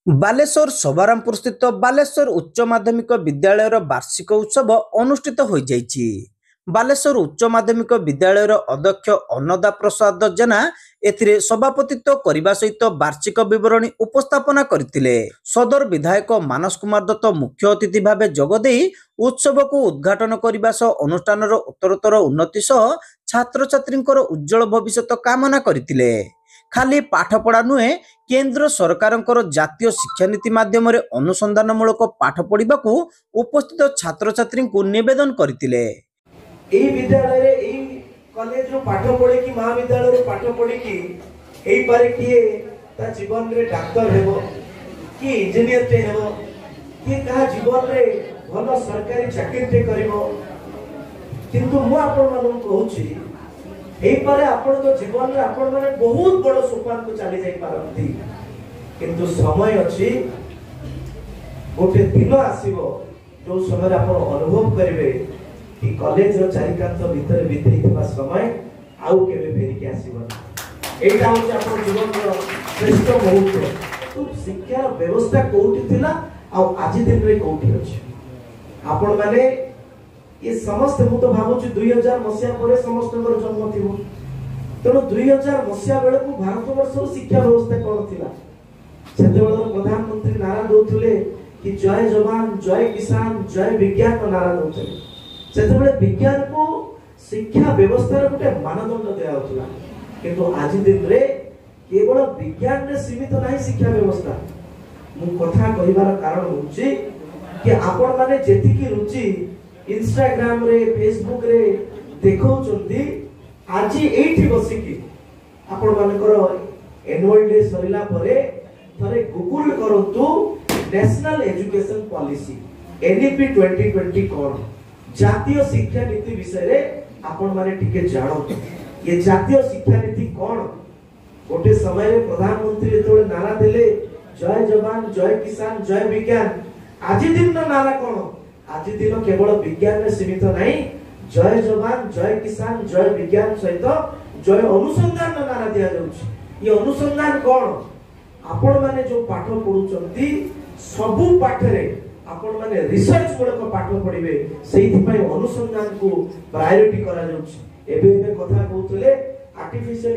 ବାଲେଶ୍ୱର ଶୋଭାରାମପୁର ସ୍ଥିତ ବାଲେଶ୍ୱର ଉଚ୍ଚ ମାଧ୍ୟମିକ ବିଦ୍ୟାଳୟର ବାର୍ଷିକ ଉତ୍ସବ ଅନୁଷ୍ଠିତ ହୋଇଯାଇଛି। ବାଲେଶ୍ୱର ଉଚ୍ଚ ମାଧ୍ୟମିକ ବିଦ୍ୟାଳୟର ଅଧ୍ୟକ୍ଷ ଅନ୍ନଦା ପ୍ରସାଦ ଜେନା ଏଥିରେ ସଭାପତିତ୍ୱ କରିବା ସହିତ ବାର୍ଷିକ ବିବରଣୀ ଉପସ୍ଥାପନା କରିଥିଲେ। ସଦର ବିଧାୟକ ମାନସ କୁମାର ଦତ୍ତ ମୁଖ୍ୟ ଅତିଥି ଭାବେ ଯୋଗଦେଇ ଉତ୍ସବକୁ ଉଦ୍ଘାଟନ କରିବା ସହ ଅନୁଷ୍ଠାନର ଉତ୍ତରୋତ୍ତର ଉନ୍ନତି ସହ ଛାତ୍ରଛାତ୍ରୀଙ୍କର ଉଜ୍ଜଳ ଭବିଷ୍ୟତ କାମନା କରିଥିଲେ। ଖାଲି ପାଠପଢ଼ା नुहे केंद्र सरकारଙ୍କର ଜାତୀୟ ଶିକ୍ଷାନୀତି ମାଧ୍ୟମରେ ଅନୁସନ୍ଧାନମୂଳକ ପାଠ ପଢ଼ିବାକୁ ଉପସ୍ଥିତ ଛାତ୍ରଛାତ୍ରୀଙ୍କୁ ନିବେଦନ କରିଥିଲେ। ଏହି ବିଦ୍ୟାଳୟରେ ଏହି କଲେଜରୁ ପାଠ ପଢ଼ିକି ମହାବିଦ୍ୟାଳୟରୁ ପାଠ ପଢ଼ିକି ହେଇପାରେ କିଏ ତା ଜୀବନରେ ଡାକ୍ତର ହେବ କି ଇଞ୍ଜିନିୟରଟେ ହେବ କି କାହା ଜୀବନରେ ଭଲ ସରକାରୀ ଚାକିରିଟେ କରିବ। କିନ୍ତୁ ମୁଁ ଆପଣମାନଙ୍କୁ କହୁଛି ହେଇପାରେ ଆପଣଙ୍କ ଜୀବନରେ ଆପଣ ମାନେ ବହୁତ ବଡ଼ सोपान को चली जाई पारंती, किंतु समय अच्छी गोटे दिन आसीबो जो समय आप अनुभव करेंगे कि कॉलेज रो चारिकांत भीतर बीतेइथिबा समय आउ केबे फेरी के आसीबो। एटा होचे आपन जीवन रो श्रेष्ठ मुहूर्त। तो शिक्षा व्यवस्था कोठी थिला आ आज दिन रे कोठी अछि आपन माने ये समस्त मु तो भाबुची 2000 मसिया परे समस्त जन्म थिबो। तेणु 2000 मसिया बेले को भारत वर्ष शिक्षा व्यवस्था कौन थिला सेतेबेले प्रधानमंत्री नारा दउथले कि जय जवान जय किसान जय विज्ञान को नारा दउथले। सेतेबेले विज्ञान को शिक्षा व्यवस्था रे गोटे मानदंड दिया होतला, किंतु आज दिन रे केवल विज्ञान रे सीमित नहीं शिक्षा व्यवस्था। मु कथा कहिबार कारण होची कि आपण माने जेति की रुचि इंस्टाग्राम रे फेसबुक रे देखौचंती आज एठी बसिकी आपण मानकर एनुअल डे सरिला परे थरे गूगल करंतु नेशनल एजुकेशन पॉलिसी एनईपी 2020 कोन जातीय शिक्षा नीति विषय रे आपण माने टिके जानो। ये जातीय शिक्षा नीति कोन गोटे समय रे प्रधानमंत्री तोळे नारा देले जय जवान जय किसान जय विज्ञान। आज दिन नारा कोन आज दिन केवल विज्ञान रे सीमित नहीं, जय जवान जय किसान जय विज्ञान सहित जय अनुसंधान नारा दिया जाउछि। ये अनुसंधान कोन आपण माने जो पाठ पढुचंती सबु पाठ रे आपण माने रिसर्च मूलक पाठ पढिबे सेहि पय अनुसंधान को प्रायोरिटी करा जाउछि। एबे एबे कथा कहउतले आर्टिफिशियल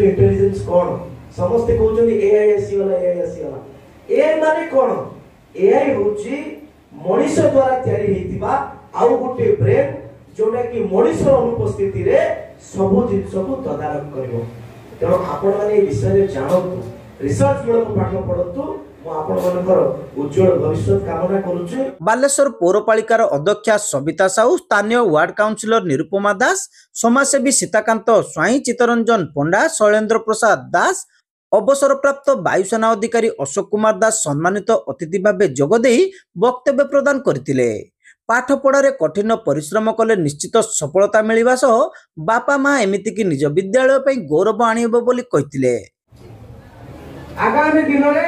इंटेलिजेंस कोन समस्त कहउचंती एआई आसी वाला एआई माने कोन एआई होछि मनुष्य द्वारा तैयारी हेतिबा आउ गोटे ब्रेन जोटा कि मनुष्य अनुपस्थिति रे सब जिनिस को तदारक करिवो। तेणु आपण माने ए विषय रे जानतु रिसर्च मूलक पाठ पढतु। मु आपण मानकर उज्जवल भविष्य कामना करूछु। बालेश्वर पौरपालिकार अध्यक्षा सविता साहू, स्थानीय वार्ड काउंसिलर निरुपमा दास, समाजसेवी सीताकांत स्वाई, चित्तरंजन पंडा, शैलेंद्र प्रसाद दास, अवसरप्राप्त वायुसेना अधिकारी अशोक कुमार दास सम्मानित अतिथि भावे जोगदेई वक्तव्य प्रदान करथिले। पाठ पढ़ारे कठिन परिश्रम कले निश्चित सफलता मिलिबा सह बापा माँ एमिति कि निज विद्यालय पई गौरव आनिबो बोली कहिथिले। आगामी दिन रे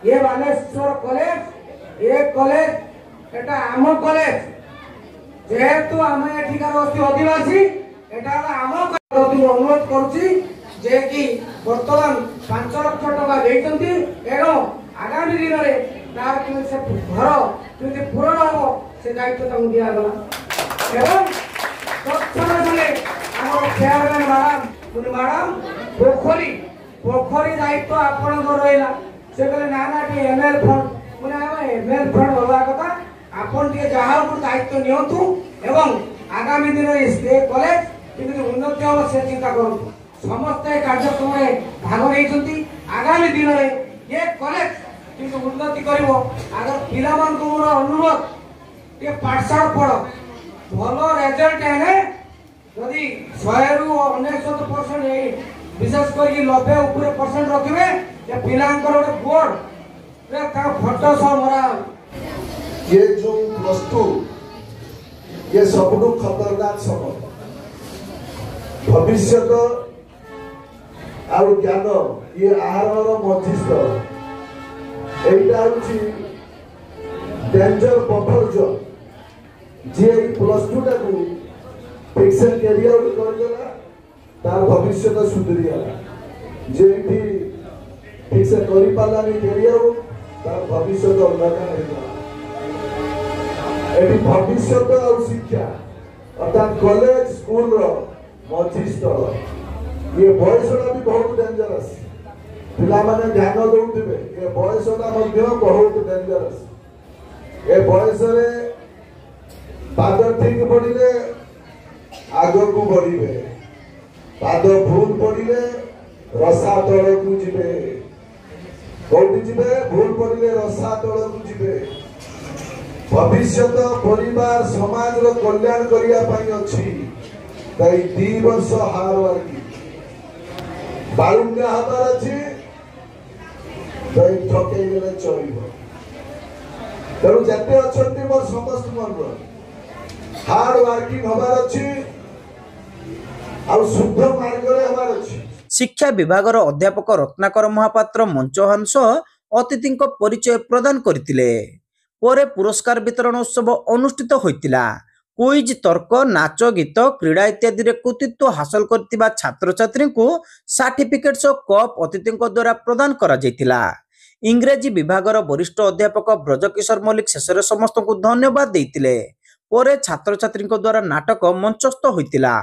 ये बालेश्वर कॉलेज ये कॉलेज एटा आम कॉलेज जेहेतु आम एठिकार आदिवासी एटा आम अनुरोध करूची जे कि वर्तमान 5 लाख टका देइतंती एनो आगामी दिन रे तार कि से घर कि पूर्ण हो से दायित्व तंग दिया गला। एवं तत्क्षण संगे हमर चेयरमैन मैडम पोखरी दायित्व आपण को रहला से कहले ना ना टी एमएल फंड मुने हम एमएल फंड होवा कथा आपण के जहां ऊपर दायित्व नियंतु एवं आगामी दिन रे कॉलेज किंतु उन्नति हो से चिंता करू। समस्त कार्यक्रम में भाग नहीं आगामी दिन में ये कॉलेज किंतु उन्नति करिवो। अगर पिला मान को मोर अनुरोध ये पाठशाला पढ़ भल रिजल्ट है यदि 100 रु 99% ए विशेष कर 90 ऊपर परसेंट रखिबे ये पिलांकर गोटे बोर्ड रे ता फोटो सह मरा ये जो +2 ये सबटु खतरनाक समय भविष्य आउ ज्ञान ये आहार मस्तिष्क एटा होची डेंजर बफर जोन जे +2 टा को फिक्शन कैरियर कर देला तार भविष्य सुधरी गला। जे ठीक से करी पालानी कैरियर तार भविष्य अंधकार होगा एटी भविष्य और शिक्षा अर्थात कॉलेज स्कूल रो मझी स्थल ये बयसटा भी बहुत डेंजरस पिला माने ध्यान दउथिबे ये बयसटा मध्य बहुत डेंजरस ए बयस रे पाद ठीक पड़िले आगो को बढ़िबे पाद भूल पड़िले रसा तल को जिबे कोठी जिबे भूल पड़िले रसा तल को जिबे भविष्य परिवार समाज रो कल्याण करिया पई अछि तई 2 वर्ष हार वर्गी बालुंगा हबार अछि तई ठके गेले चलिबो तेणु जते अछंती मोर समस्त मन हार्ड वर्किंग हबार अछि आ शुद्ध मार्ग रे हबार अछि। शिक्षा विभागर अध्यापक रत्नाकर महापात्र मंचहान सह अतिथिको परिचय प्रदान करथिले। परे पुरस्कार वितरण उत्सव अनुष्ठित होइतिला। क्विज तर्क नाच गीत क्रीड़ा इत्यादि रे कृतित्व हासिल करथिबा छात्र छात्री को सर्टिफिकेट सह कप अतिथिको द्वारा प्रदान करा जैतिला। इंग्रेजी विभागर वरिष्ठ अध्यापक ब्रजकिशोर मल्लिक शेषरे समस्त को धन्यवाद देइतिले। परे छात्र छात्री द्वारा नाटक मंचस्थ होइतिला।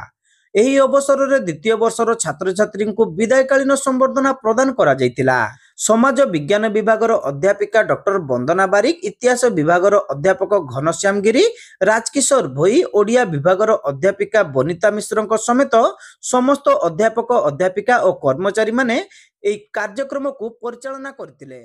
एही अवसर में द्वितीय वर्षर छात्र छात्री को विदायकालीन संबर्धना प्रदान करा जैतिला। समाज विज्ञान विभागर अध्यापिका डॉक्टर वंदना बारिक, इतिहास विभागर अध्यापक घनश्याम गिरी, राजकिशोर भोई, ओडिया विभागर अध्यापिका बनिता मिश्र समेत समस्त अध्यापक अध्यापिका और कर्मचारी माने एही कार्यक्रम को परिचालना करथिले।